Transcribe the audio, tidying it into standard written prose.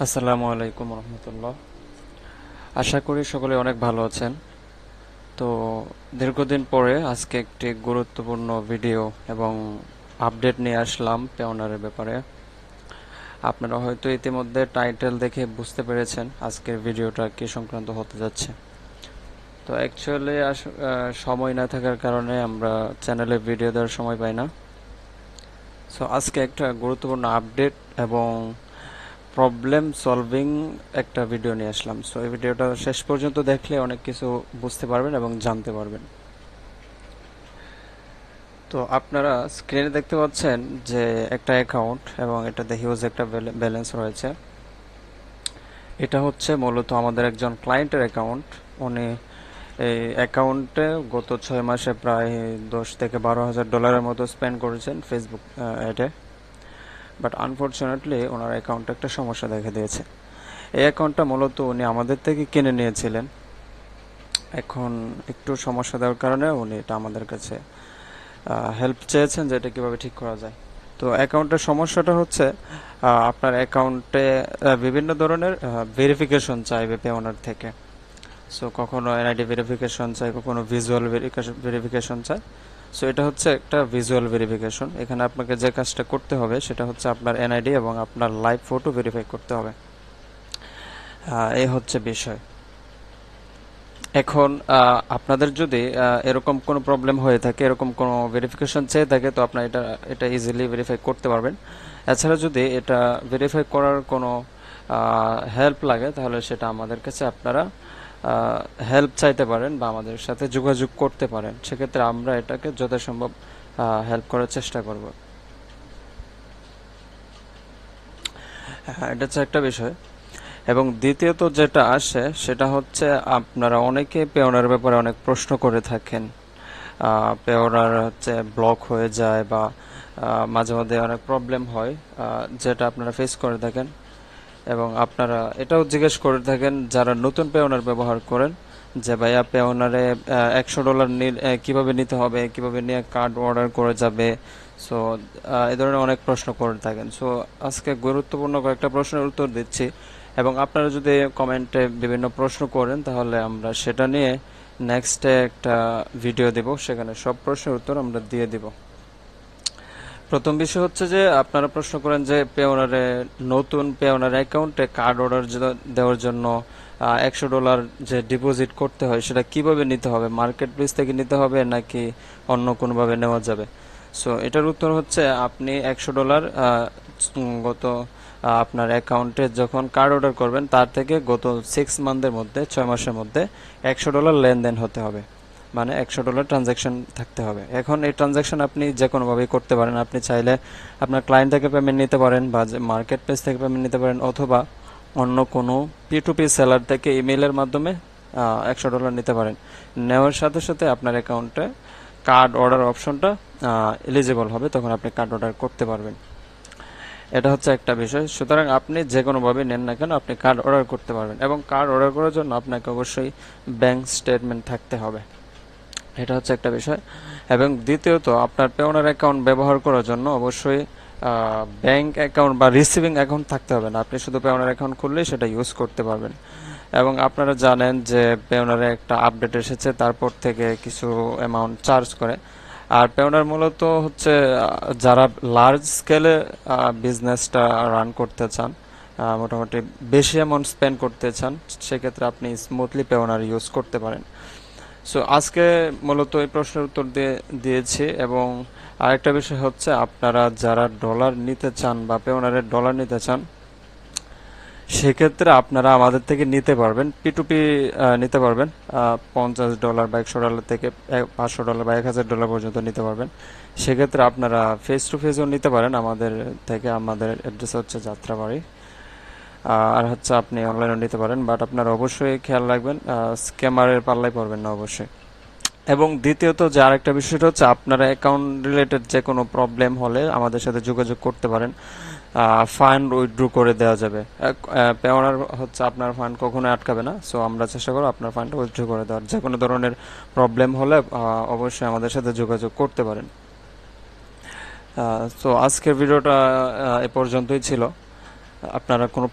আসসালামু আলাইকুম রহমতুল্লাহ। আশা করি সকলে অনেক ভালো আছেন। তো দীর্ঘদিন পরে আজকে একটি গুরুত্বপূর্ণ ভিডিও এবং আপডেট নিয়ে আসলাম পেওনারের ব্যাপারে। আপনারা হয়তো ইতিমধ্যে টাইটেল দেখে বুঝতে পেরেছেন আজকের ভিডিওটা কি সংক্রান্ত হতে যাচ্ছে। তো অ্যাকচুয়ালি সময় না থাকার কারণে আমরা চ্যানেলে ভিডিও দেওয়ার সময় পাই না। সো আজকে একটা গুরুত্বপূর্ণ আপডেট এবং প্রবলেম সলভিং একটা ভিডিও নিয়ে আসলাম। সো এই ভিডিওটা শেষ পর্যন্ত দেখলে অনেক কিছু বুঝতে পারবেন এবং জানতে পারবেন। তো আপনারা স্ক্রিনে দেখতে পাচ্ছেন যে একটা অ্যাকাউন্ট এবং এটাতে হিউজ একটা ব্যালেন্স রয়েছে। এটা হচ্ছে মূলত আমাদের একজন ক্লায়েন্টের অ্যাকাউন্ট। উনি এই অ্যাকাউন্টে গত 6 মাসে প্রায় 10 থেকে 12 হাজার ডলারের মতো স্পেন্ড করেছেন ফেসবুক অ্যাডে। বাট আনফরচুনেটলি ওনার অ্যাকাউন্টে একটা সমস্যা দেখা দিয়েছে। এই অ্যাকাউন্টটা মূলত উনি আমাদের থেকে কিনে নিয়েছিলেন। এখন একটু সমস্যা দেওয়ার কারণে উনি এটা আমাদের কাছে হেল্প চেয়েছেন যে এটা কীভাবে ঠিক করা যায়। তো অ্যাকাউন্টের সমস্যাটা হচ্ছে আপনার অ্যাকাউন্টে বিভিন্ন ধরনের ভেরিফিকেশন চাইবে পেওনার থেকে। সো কখনো এনআইডি ভেরিফিকেশন চাই, কখনো ভিজুয়াল ভেরিফিকেশন চাই। সো এটা হচ্ছে একটা ভিজুয়াল ভেরিফিকেশন। এখানে আপনাকে যে কাজটা করতে হবে সেটা হচ্ছে আপনার এনআইডি এবং আপনার লাইভ ফটো ভেরিফাই করতে হবে। এই হচ্ছে বিষয়। এখন আপনাদের যদি এরকম কোনো প্রবলেম হয়ে থাকে, এরকম কোনো ভেরিফিকেশন চেয়ে থাকে, তো আপনার এটা এটা ইজিলি ভেরিফাই করতে পারবেন। এছাড়া যদি এটা ভেরিফাই করার কোনো হেল্প লাগে তাহলে সেটা আমাদের কাছে আপনারা হেল্প চাইতে পারেন বা আমাদের সাথে যোগাযোগ করতে পারেন। সেক্ষেত্রে আমরা এটাকে যথাসম্ভব হেল্প করার চেষ্টা করব। হ্যাঁ, এটা হচ্ছে একটা বিষয়। এবং দ্বিতীয়ত যেটা আসে সেটা হচ্ছে আপনারা অনেকে পেওনার ব্যাপারে অনেক প্রশ্ন করে থাকেন। পেওনার হচ্ছে ব্লক হয়ে যায় বা মাঝে মাঝে অনেক প্রবলেম হয়, যেটা আপনারা ফেস করে থাকেন। এবং আপনারা এটাও জিজ্ঞেস করে থাকেন যারা নতুন পেওনার ব্যবহার করেন যে ভাইয়া পেওনারে $100 কিভাবে নিতে হবে, কিভাবে নিয়ে কার্ড অর্ডার করে যাবে। সো এই ধরনের অনেক প্রশ্ন করে থাকেন। সো আজকে গুরুত্বপূর্ণ কয়েকটা প্রশ্নের উত্তর দিচ্ছি এবং আপনারা যদি কমেন্টে বিভিন্ন প্রশ্ন করেন তাহলে আমরা সেটা নিয়ে নেক্সটে একটা ভিডিও দেব, সেখানে সব প্রশ্নের উত্তর আমরা দিয়ে দিব। প্রথম বিষয় হচ্ছে যে আপনারা প্রশ্ন করেন যে পেওনারে নতুন পেওনার অ্যাকাউন্টে কার্ড অর্ডার দেওয়ার জন্য $100 যে ডিপোজিট করতে হয় সেটা কিভাবে নিতে হবে, মার্কেট প্লেস থেকে নিতে হবে নাকি অন্য কোনোভাবে নেওয়া যাবে। সো এটার উত্তর হচ্ছে আপনি $100 গত আপনার অ্যাকাউন্টে যখন কার্ড অর্ডার করবেন তার থেকে গত 6 মান্থের মধ্যে 6 মাসের মধ্যে $100 লেনদেন হতে হবে, মানে $100 ট্রানজ্যাকশন থাকতে হবে। এখন এই ট্রানজ্যাকশন আপনি যে কোনোভাবেই করতে পারেন। আপনি চাইলে আপনার ক্লায়েন্ট থেকে পেমেন্ট নিতে পারেন বা মার্কেট প্লেস থেকে পেমেন্ট নিতে পারেন, অথবা অন্য কোনো P2P সেলার থেকে ইমেইলের মাধ্যমে $100 নিতে পারেন। নেওয়ার সাথে সাথে আপনার অ্যাকাউন্টে কার্ড অর্ডার অপশনটা এলিজিবল হবে, তখন আপনি কার্ড অর্ডার করতে পারবেন। এটা হচ্ছে একটা বিষয়। সুতরাং আপনি যে কোনোভাবে নেন না কেন আপনি কার্ড অর্ডার করতে পারবেন, এবং কার্ড অর্ডার করার জন্য আপনাকে অবশ্যই ব্যাংক স্টেটমেন্ট থাকতে হবে। এটা হচ্ছে একটা বিষয়। এবং দ্বিতীয়ত আপনার পেওনার অ্যাকাউন্ট ব্যবহার করার জন্য অবশ্যই ব্যাংক অ্যাকাউন্ট বা রিসিভিং অ্যাকাউন্ট থাকতে হবে না। আপনি শুধু পেওনার অ্যাকাউন্ট খুললেই সেটা ইউজ করতে পারবেন। এবং আপনারা জানেন যে পেওনারে একটা আপডেট এসেছে, তারপর থেকে কিছু অ্যামাউন্ট চার্জ করে। আর পেওনার মূলত হচ্ছে যারা লার্জ স্কেলে বিজনেসটা রান করতে চান, মোটামুটি বেশি অ্যামাউন্ট স্পেন্ড করতে চান, সেক্ষেত্রে আপনি স্মুথলি পেওনার ইউজ করতে পারেন। সো আজকে মূলত এই প্রশ্নের উত্তর দিয়েছি। এবং আরেকটা বিষয় হচ্ছে আপনারা যারা ডলার নিতে চান বা পেওনারের ডলার নিতে চান, সেক্ষেত্রে আপনারা আমাদের থেকে নিতে পারবেন, P2P নিতে পারবেন। $50 বা $100 থেকে $500 বা $1000 পর্যন্ত নিতে পারবেন। সেক্ষেত্রে আপনারা ফেস টু ফেসও নিতে পারেন আমাদের থেকে। আমাদের অ্যাড্রেস হচ্ছে যাত্রাবাড়ি। আর হচ্ছে আপনি অনলাইনেও নিতে পারেন, বাট আপনারা অবশ্যই খেয়াল রাখবেন স্ক্যামারের পাল্লায় পড়বেন না অবশ্যই। এবং দ্বিতীয়ত যে আরেকটা বিষয়টা হচ্ছে আপনারা অ্যাকাউন্ট রিলেটেড যে কোনো প্রবলেম হলে আমাদের সাথে যোগাযোগ করতে পারেন। ফান্ড উইথড্র করে দেওয়া যাবে। পেওনার হচ্ছে আপনার ফান্ড কখনোই আটকাবে না। সো আমরা চেষ্টা করব আপনার ফান্ড উইথড্র করে দেওয়ার। যে কোনো ধরনের প্রবলেম হলে অবশ্যই আমাদের সাথে যোগাযোগ করতে পারেন। তো আজকের ভিডিওটা এ পর্যন্তই ছিল। আপনারা কোনো